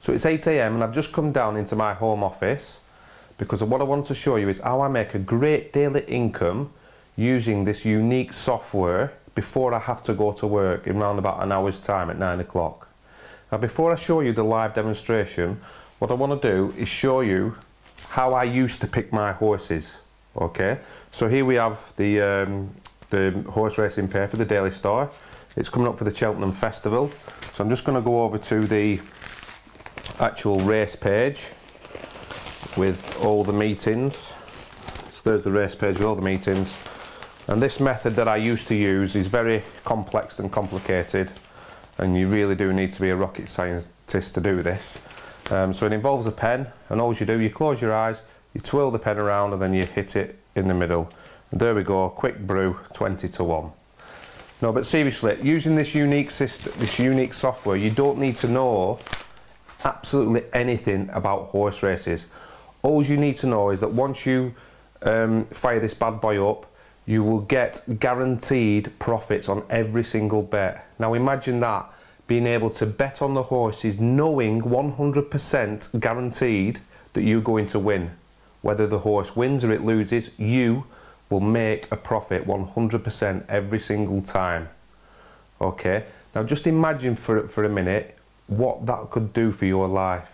So it's 8 AM and I've just come down into my home office because what I want to show you is how I make a great daily income using this unique software before I have to go to work in around about an hour's time at 9 o'clock. Now before I show you the live demonstration, what I want to do is show you how I used to pick my horses. Okay, so here we have the horse racing paper, the Daily Star. It's coming up for the Cheltenham Festival. So I'm just going to go over to the actual race page with all the meetings. So there's the race page with all the meetings. And this method that I used to use is very complex and complicated, and you really do need to be a rocket scientist to do this. So it involves a pen, and all you do, you close your eyes, you twirl the pen around and then you hit it in the middle. And there we go, quick brew, 20-1. No, but seriously, using this unique system, this unique software, you don't need to know absolutely anything about horse races. All you need to know is that once you fire this bad boy up, you will get guaranteed profits on every single bet. Now imagine that, being able to bet on the horses knowing 100% guaranteed that you're going to win. Whether the horse wins or it loses, you will make a profit 100% every single time. Okay, now just imagine for a minute what that could do for your life.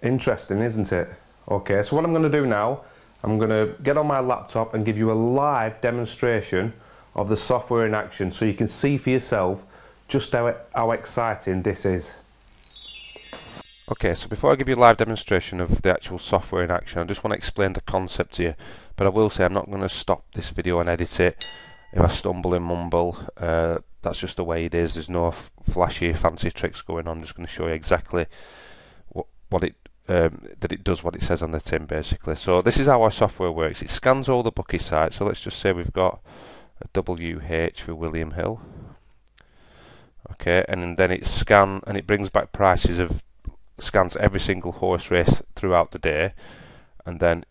Interesting, isn't it? Okay, so what I'm going to do now, I'm going to get on my laptop and give you a live demonstration of the software in action so you can see for yourself just how exciting this is. Okay, so before I give you a live demonstration of the actual software in action, I just want to explain the concept to you. But I will say I'm not going to stop this video and edit it. If I stumble and mumble, that's just the way it is. There's no flashy, fancy tricks going on. I'm just going to show you exactly that it does what it says on the tin, basically. So this is how our software works. It scans all the bookie sites. So let's just say we've got a WH for William Hill. Okay, and then it brings back prices of, scans every single horse race throughout the day, and then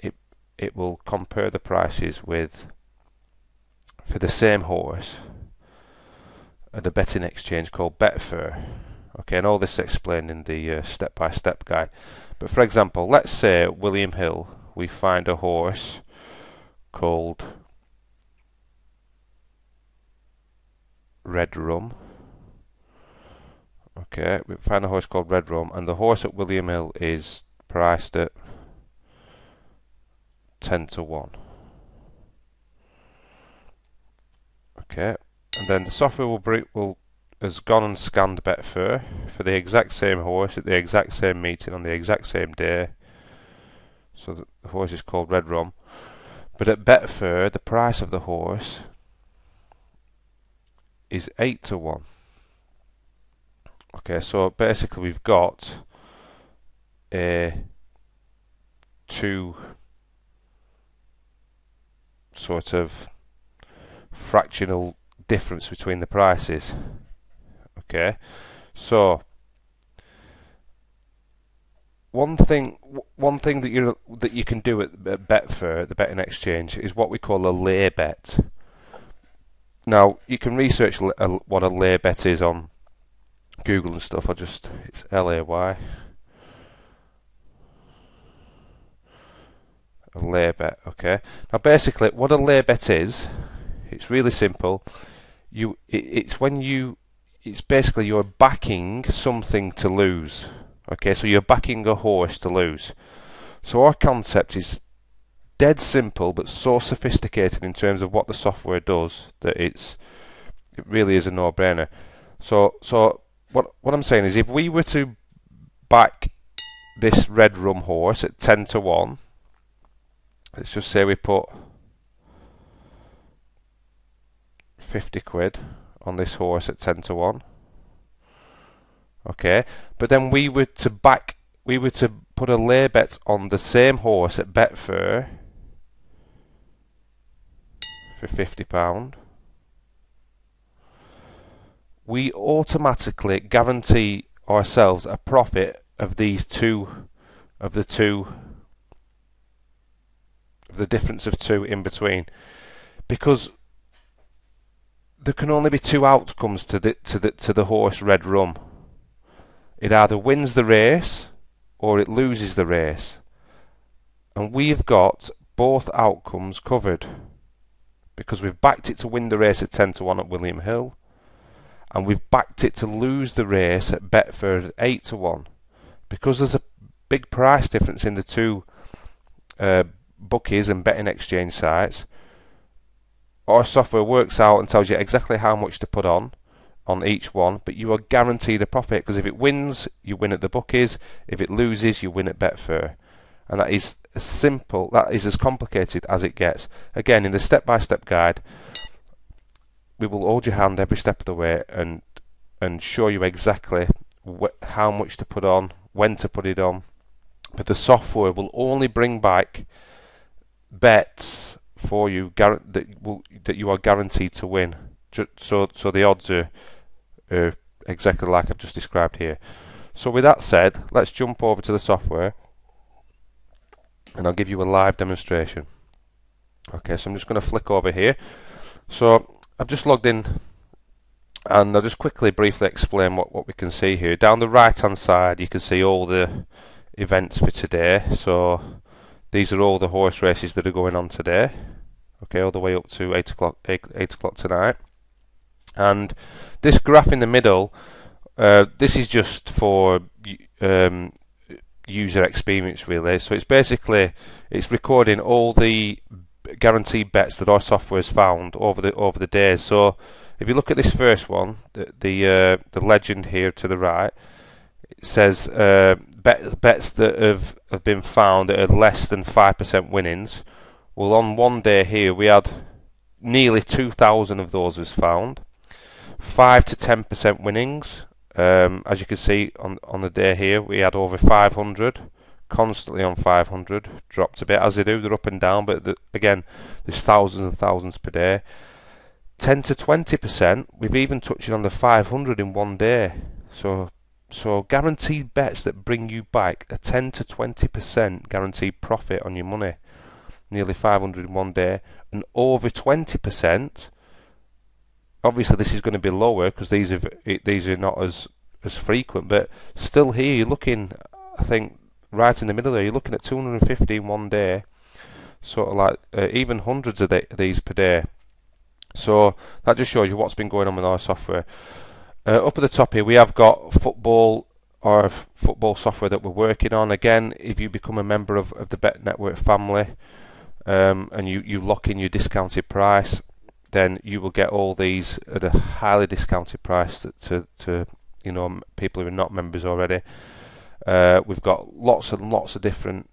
it will compare the prices with, for the same horse, at a betting exchange called Betfair. Okay, and all this is explained in the step-by-step guide. But for example, let's say at William Hill we find a horse called Red Rum. Okay, we find a horse called Red Rum, and the horse at William Hill is priced at 10-1. Okay, and then the software has gone and scanned Betfair for the exact same horse at the exact same meeting on the exact same day. So the horse is called Red Rum. But at Betfair, the price of the horse is 8-1. Okay, so basically we've got a two sort of fractional difference between the prices. Okay, so one thing that you can do at Betfair, the betting exchange, is what we call a lay bet. Now you can research what a lay bet is on Google and stuff. It's LAY. A lay bet. Okay. Now basically, what a lay bet is, it's really simple. It's basically you're backing something to lose. Okay, so you're backing a horse to lose. So our concept is dead simple, but so sophisticated in terms of what the software does that it really is a no-brainer. So what I'm saying is, if we were to back this Red Rum horse at 10-1, let's just say we put 50 quid on this horse at 10-1. Okay, but then we were to put a lay bet on the same horse at Betfair for £50. We automatically guarantee ourselves a profit of the two the difference of 2 in between, because there can only be 2 outcomes to the horse Red Rum. It either wins the race or it loses the race, and we've got both outcomes covered because we've backed it to win the race at 10 to 1 at William Hill, and we've backed it to lose the race at Betfair at 8 to 1. Because there's a big price difference in the 2 bookies and betting exchange sites, our software works out and tells you exactly how much to put on each one, but you are guaranteed a profit, because if it wins, you win at the bookies; if it loses, you win at Betfair. And that is as simple, that is as complicated as it gets. Again, in the step-by-step guide, we will hold your hand every step of the way and show you exactly how much to put on, when to put it on. But the software will only bring back bets for you that you are guaranteed to win. So the odds are exactly like I've just described here. So with that said, let's jump over to the software and I'll give you a live demonstration. Okay, so I'm just going to flick over here. So I've just logged in, and I'll just quickly briefly explain what we can see here. Down the right hand side you can see all the events for today. So these are all the horse races that are going on today, okay, all the way up to 8 o'clock tonight. And this graph in the middle, this is just for user experience really. So it's basically, it's recording all the guaranteed bets that our software has found over the days. So if you look at this first one, the legend here to the right, it says bets that have been found that are less than 5% winnings. Well, on one day here we had nearly 2,000 of those was found. 5 to 10% winnings. As you can see on the day here, we had over 500, constantly on 500, dropped a bit as they do, they're up and down, but again, there's thousands and thousands per day. 10 to 20%, we've even touched on the 500 in one day. So guaranteed bets that bring you back a 10 to 20% guaranteed profit on your money, nearly 500 in one day, and over 20%. Obviously this is going to be lower because these are not as frequent, but still here you're looking, I think right in the middle there, you're looking at 250 in one day, sort of like even hundreds of these per day. So that just shows you what's been going on with our software. Up at the top here we have got football, our football software that we're working on. Again, if you become a member of the Betnetwork family, and you lock in your discounted price, then you will get all these at a highly discounted price to you know, people who are not members already. We've got lots and lots of different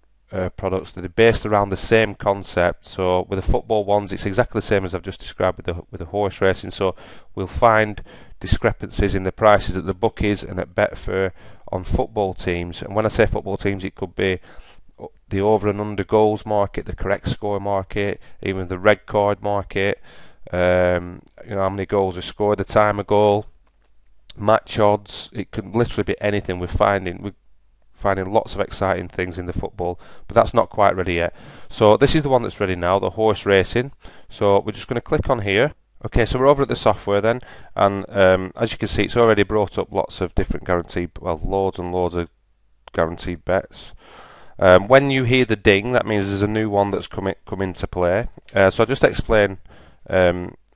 products that are based around the same concept. So with the football ones, it's exactly the same as I've just described with the horse racing. So we'll find discrepancies in the prices at the bookies and at Betfair on football teams. And when I say football teams, it could be the over and under goals market, the correct score market, even the red card market. You know, how many goals are scored, the time of goal, match odds. It could literally be anything. We're finding lots of exciting things in the football, but that's not quite ready yet. So this is the one that's ready now, the horse racing. So we're just going to click on here. Okay, so we're over at the software then, and as you can see, it's already brought up lots of different guaranteed, well, loads and loads of guaranteed bets. When you hear the ding, that means there's a new one that's come into play. So I'll just explain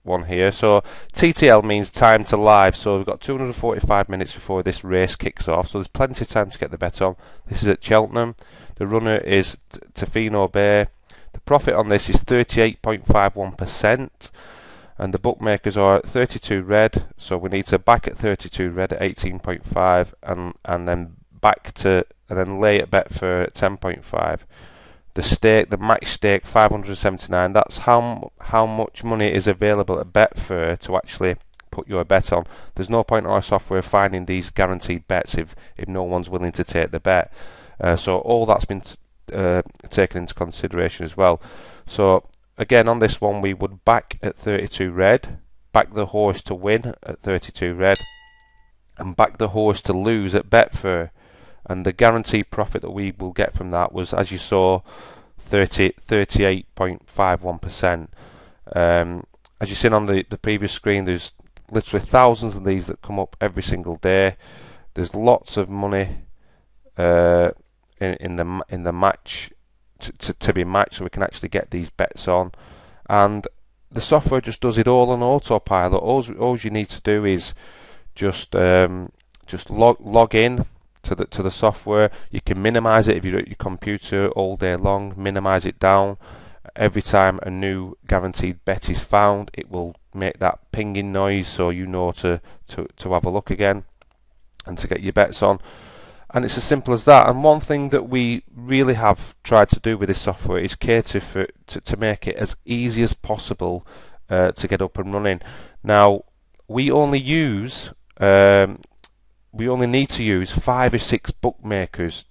one here. So TTL means time to live, so we've got 245 minutes before this race kicks off, so there's plenty of time to get the bet on. This is at Cheltenham. The runner is Tofino Bay. The profit on this is 38.51%, and the bookmakers are at 32 red, so we need to back at 32 red at 18.5 and then back to, and then lay at Betfair at 10.5. The stake, the max stake, 579. That's how much money is available at Betfair to actually put your bet on. There's no point in our software finding these guaranteed bets if no one's willing to take the bet. So all that's been taken into consideration as well. So again, on this one, we would back at 32 red, back the horse to win at 32 red, and back the horse to lose at Betfair. And the guaranteed profit that we will get from that was, as you saw, 38.51%. As you've seen on the previous screen, there's literally thousands of these that come up every single day. There's lots of money in the match to be matched, so we can actually get these bets on. And the software just does it all on autopilot. All you need to do is just log in to the software. You can minimize it if you're at your computer all day long. Minimize it down. Every time a new guaranteed bet is found, it will make that pinging noise, so you know to have a look again and to get your bets on. And it's as simple as that. And one thing that we really have tried to do with this software is cater to make it as easy as possible to get up and running. Now, we only need to use 5 or 6 bookmakers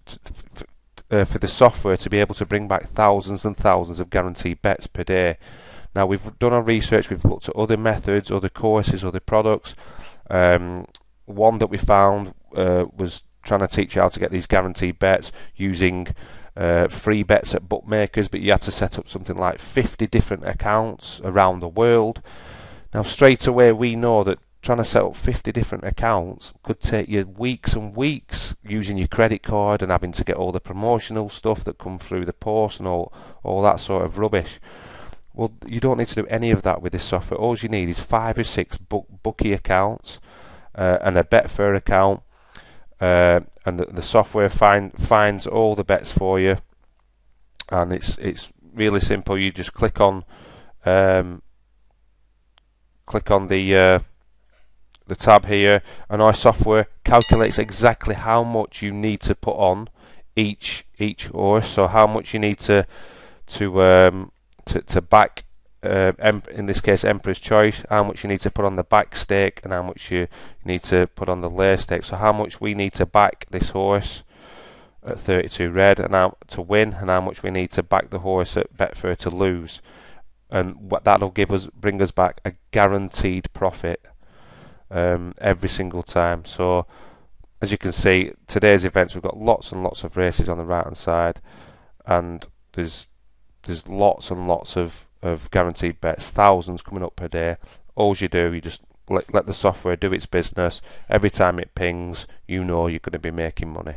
for the software to be able to bring back thousands and thousands of guaranteed bets per day. Now, we've done our research, we've looked at other methods, other courses, other products. One that we found was trying to teach you how to get these guaranteed bets using free bets at bookmakers, but you had to set up something like 50 different accounts around the world. Now, straight away we know that trying to set up 50 different accounts could take you weeks and weeks using your credit card and having to get all the promotional stuff that come through the post and all that sort of rubbish. Well, you don't need to do any of that with this software. All you need is 5 or 6 bookie accounts and a Betfair account, and the software finds all the bets for you, and it's really simple. You just click on the tab here, and our software calculates exactly how much you need to put on each horse. So how much you need to back, in this case Emperor's Choice, how much you need to put on the back stake, and how much you need to put on the lay stake. So how much we need to back this horse at 32 red and how to win, and how much we need to back the horse at Betfair to lose, and what that'll bring us back a guaranteed profit every single time. So as you can see, today's events, we've got lots and lots of races on the right hand side, and there's lots and lots of guaranteed bets, thousands coming up per day. All you do, you just let the software do its business. Every time it pings, you know you're going to be making money.